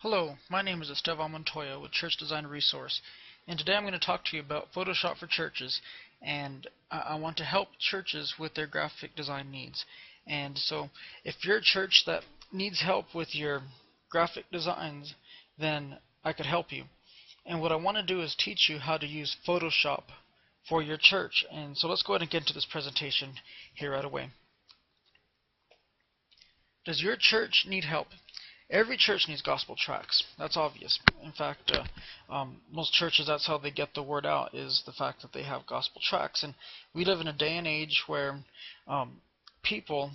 Hello, my name is Esteban Montoya with Church Design Resource, and today I'm going to talk to you about Photoshop for churches, and I want to help churches with their graphic design needs. And so, if you're a church that needs help with your graphic designs, then I could help you. And what I want to do is teach you how to use Photoshop for your church. And so let's go ahead and get into this presentation here right away. Does your church need help? Every church needs gospel tracts. That's obvious. In fact, most churches, that's how they get the word out, is the fact that they have gospel tracts. And we live in a day and age where people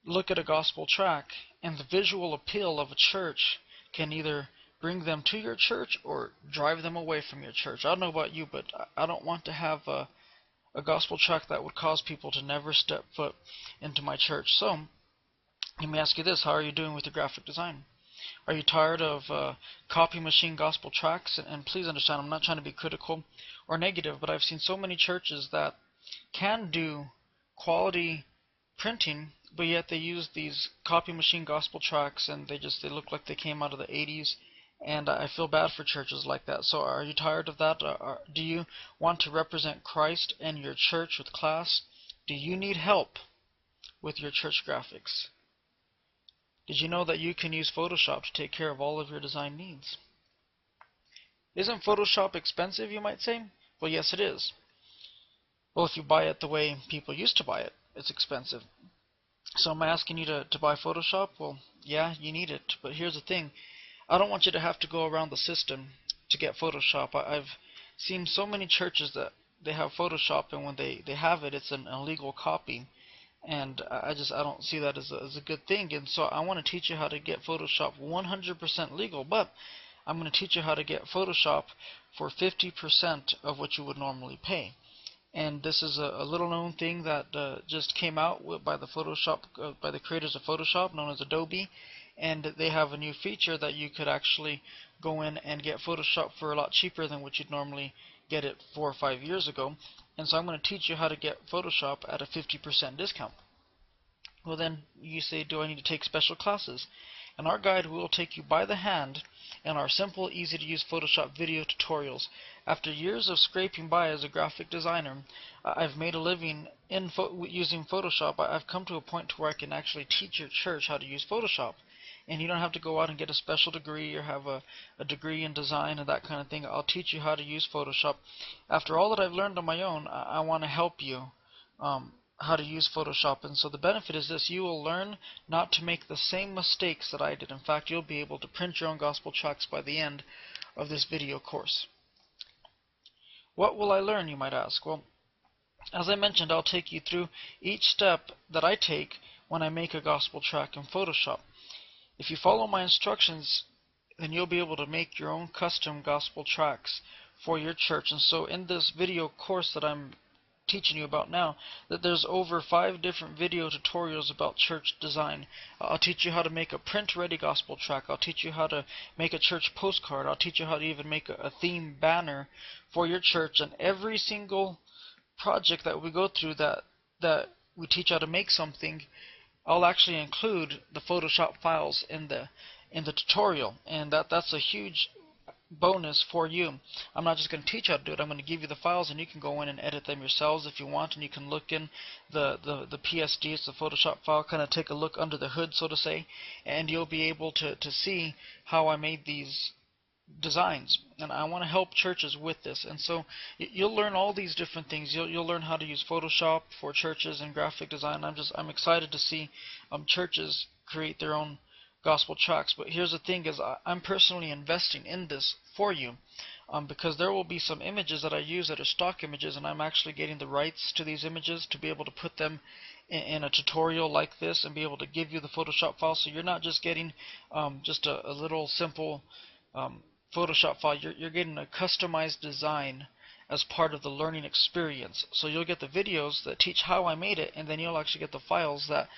look at a gospel tract, and the visual appeal of a church can either bring them to your church or drive them away from your church. I don't know about you, but I don't want to have a gospel tract that would cause people to never step foot into my church. So, let me ask you this: how are you doing with your graphic design? Are you tired of copy machine gospel tracts? And please understand, I'm not trying to be critical or negative, but I've seen so many churches that can do quality printing, but yet they use these copy machine gospel tracts, and they look like they came out of the 80s. And I feel bad for churches like that. So are you tired of that? Do you want to represent Christ and your church with class? Do you need help with your church graphics? Did you know that you can use Photoshop to take care of all of your design needs? Isn't Photoshop expensive, you might say? Well, yes, it is. Well, if you buy it the way people used to buy it, it's expensive. So am I asking you to buy Photoshop? Well, yeah, you need it. But here's the thing. I don't want you to have to go around the system to get Photoshop. I've seen so many churches that they have Photoshop, and when they have it, it's an illegal copy. And I don't see that as a good thing. And so I want to teach you how to get Photoshop 100% legal, but I'm going to teach you how to get Photoshop for 50% of what you would normally pay. And this is a little known thing that just came out by the by the creators of Photoshop, known as Adobe. And they have a new feature that you could actually go in and get Photoshop for a lot cheaper than what you'd normally get it 4 or 5 years ago. And so I'm going to teach you how to get Photoshop at a 50% discount. Well, then you say, do I need to take special classes? In our guide, we will take you by the hand in our simple, easy to use Photoshop video tutorials. After years of scraping by as a graphic designer, I've made a living using Photoshop. I've come to a point where I can actually teach your church how to use Photoshop. And you don't have to go out and get a special degree or have a degree in design and that kind of thing. I'll teach you how to use Photoshop. After all that I've learned on my own, I want to help you how to use Photoshop. And so the benefit is this: you will learn not to make the same mistakes that I did. In fact, you'll be able to print your own gospel tracts by the end of this video course. What will I learn, you might ask? Well, as I mentioned, I'll take you through each step that I take when I make a gospel tract in Photoshop. If you follow my instructions, then you'll be able to make your own custom gospel tracts for your church. And so in this video course that I'm teaching you about now, that there's over 5 different video tutorials about church design. I'll teach you how to make a print-ready gospel tract. I'll teach you how to make a church postcard. I'll teach you how to even make a theme banner for your church. And every single project that we go through that we teach how to make something, I'll actually include the Photoshop files in the tutorial, and that's a huge bonus for you. I'm not just going to teach you how to do it. I'm going to give you the files, and you can go in and edit them yourselves if you want, and you can look in the PSD, it's the Photoshop file, kind of take a look under the hood, so to say, and you'll be able to see how I made these designs. And I want to help churches with this. And so you'll learn all these different things. You'll learn how to use Photoshop for churches and graphic design. I'm excited to see churches create their own gospel tracts. But here's the thing: is I'm personally investing in this for you, because there will be some images that I use that are stock images, and I'm actually getting the rights to these images to be able to put them in a tutorial like this and be able to give you the Photoshop file. So you're not just getting just a little simple Photoshop file. You're getting a customized design as part of the learning experience. So you'll get the videos that teach how I made it, and then you'll actually get the files that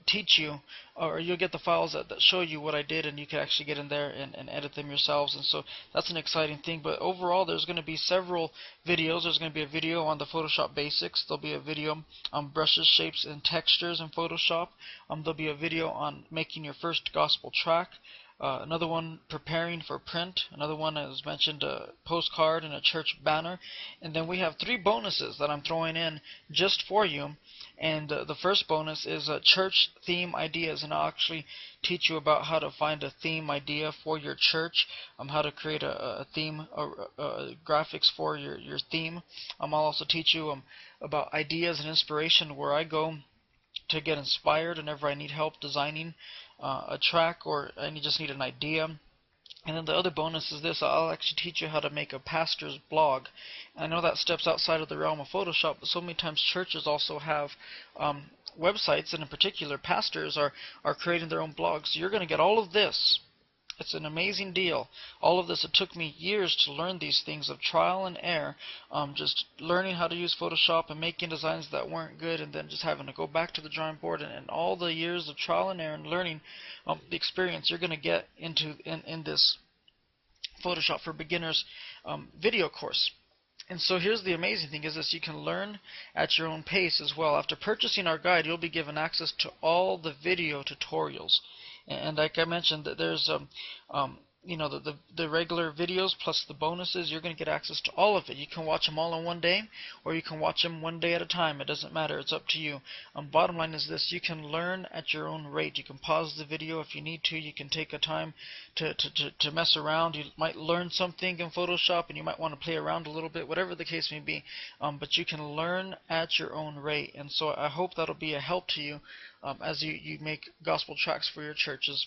teach you, or you'll get the files that show you what I did, and you can actually get in there and edit them yourselves. And so that's an exciting thing. But overall, there's going to be several videos. There's going to be a video on the Photoshop basics. There'll be a video on brushes, shapes, and textures in Photoshop. There'll be a video on making your first gospel tract. another one preparing for print, another one as mentioned a postcard and a church banner, and then we have 3 bonuses that I'm throwing in just for you. And the first bonus is church theme ideas, and I'll actually teach you about how to find a theme idea for your church, how to create a theme, graphics for your theme. I'll also teach you about ideas and inspiration, where I go to get inspired whenever I need help designing a track, or I just need an idea. And then the other bonus is this: I'll actually teach you how to make a pastor's blog. I know that steps outside of the realm of Photoshop, but so many times churches also have websites, and in particular pastors are creating their own blogs. So you're going to get all of this. It's an amazing deal. All of this, it took me years to learn these things of trial and error, just learning how to use Photoshop and making designs that weren't good, and then just having to go back to the drawing board, and all the years of trial and error and learning the experience you're going to get into in this Photoshop for Beginners video course. And so here's the amazing thing is this: you can learn at your own pace as well. After purchasing our guide, you'll be given access to all the video tutorials. And like I mentioned, that there's the regular videos plus the bonuses. You're going to get access to all of it. You can watch them all in one day, or you can watch them one day at a time. It doesn't matter. It's up to you. Bottom line is this: you can learn at your own rate. You can pause the video if you need to. You can take a time to mess around. You might learn something in Photoshop, and you might want to play around a little bit, whatever the case may be. But you can learn at your own rate. And so I hope that'll be a help to you as you make gospel tracks for your churches.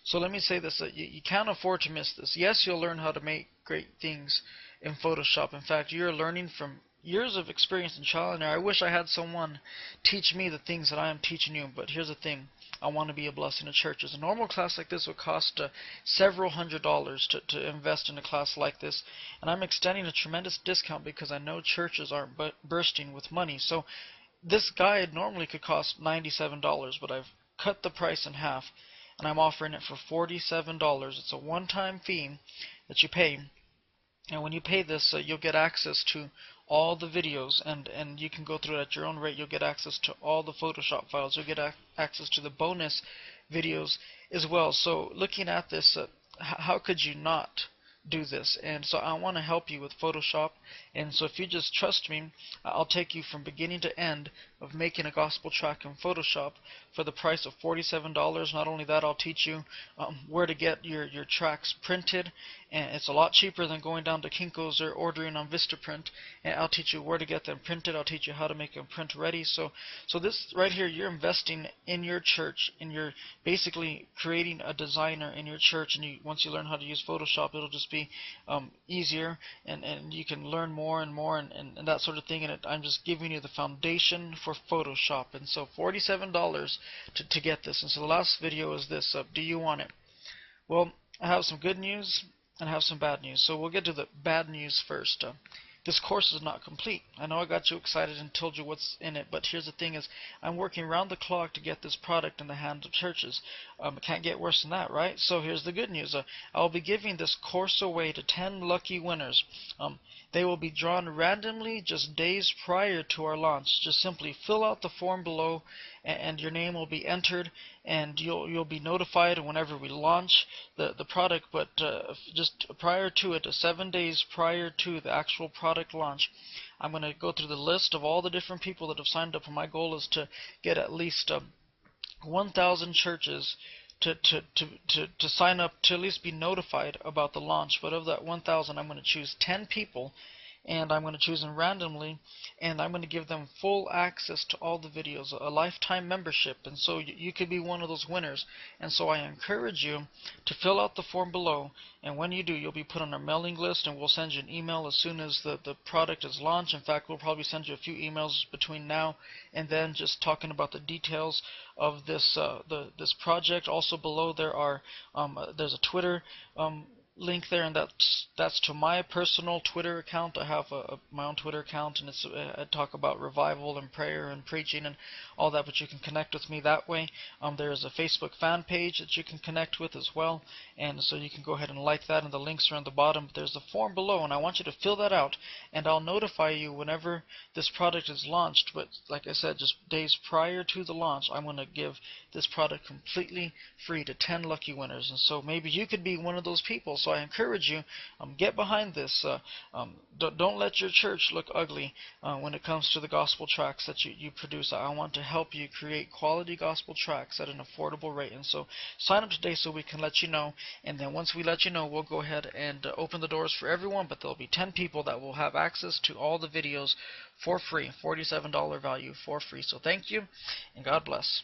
So let me say this: that you can't afford to miss this. Yes, you'll learn how to make great things in Photoshop. In fact, you're learning from years of experience in trial and error. I wish I had someone teach me the things that I am teaching you, but here's the thing: I want to be a blessing to churches. A normal class like this would cost several $100s to invest in a class like this, and I'm extending a tremendous discount because I know churches aren't bursting with money. So this guide normally could cost $97, but I've cut the price in half, and I'm offering it for $47. It's a one-time fee that you pay, and when you pay this, you'll get access to all the videos, and you can go through it at your own rate. You'll get access to all the Photoshop files. You'll get access to the bonus videos as well. So looking at this, how could you not do this? And so I want to help you with Photoshop, and so if you just trust me, I'll take you from beginning to end of making a gospel track in Photoshop for the price of $47. Not only that, I'll teach you where to get your tracks printed, and it's a lot cheaper than going down to Kinko's or ordering on Vistaprint. And I'll teach you where to get them printed. I'll teach you how to make them print ready. So this right here, you're investing in your church, and you're basically creating a designer in your church. And once you learn how to use Photoshop, it'll just be easier, and you can learn more and more and that sort of thing. And I'm just giving you the foundation for Photoshop. And so $47 to get this. And so the last video is this: do you want it? Well, I have some good news and I have some bad news. So we'll get to the bad news first. This course is not complete. I know I got you excited and told you what's in it, but here's the thing: is I'm working around the clock to get this product in the hands of churches. It can't get worse than that, right? So here's the good news: I'll be giving this course away to 10 lucky winners. They will be drawn randomly just days prior to our launch. Just simply fill out the form below, and your name will be entered, and you'll be notified whenever we launch the product. But just prior to it, 7 days prior to the actual product launch, I'm going to go through the list of all the different people that have signed up, and my goal is to get at least 1,000 churches to sign up, to at least be notified about the launch. But of that 1,000, I'm going to choose 10 people, and I'm going to choose them randomly, and I'm going to give them full access to all the videos, a lifetime membership. And so you could be one of those winners. And so I encourage you to fill out the form below, and when you do, you'll be put on our mailing list, and we'll send you an email as soon as the product is launched. In fact, we'll probably send you a few emails between now and then, just talking about the details of this this project. Also below there are there's a Twitter link there, and that's to my personal Twitter account. I have my own Twitter account, and it's I talk about revival and prayer and preaching and all that. But you can connect with me that way. There is a Facebook fan page that you can connect with as well, and so you can go ahead and like that. And the links are on the bottom. But there's a form below, and I want you to fill that out, and I'll notify you whenever this product is launched. But like I said, just days prior to the launch, I'm going to give this product completely free to 10 lucky winners. And so maybe you could be one of those people. So I encourage you, get behind this. Don't let your church look ugly when it comes to the gospel tracts that you produce. I want to help you create quality gospel tracts at an affordable rate. And so sign up today so we can let you know. And then once we let you know, we'll go ahead and open the doors for everyone. But there'll be 10 people that will have access to all the videos for free, $47 value for free. So thank you, and God bless.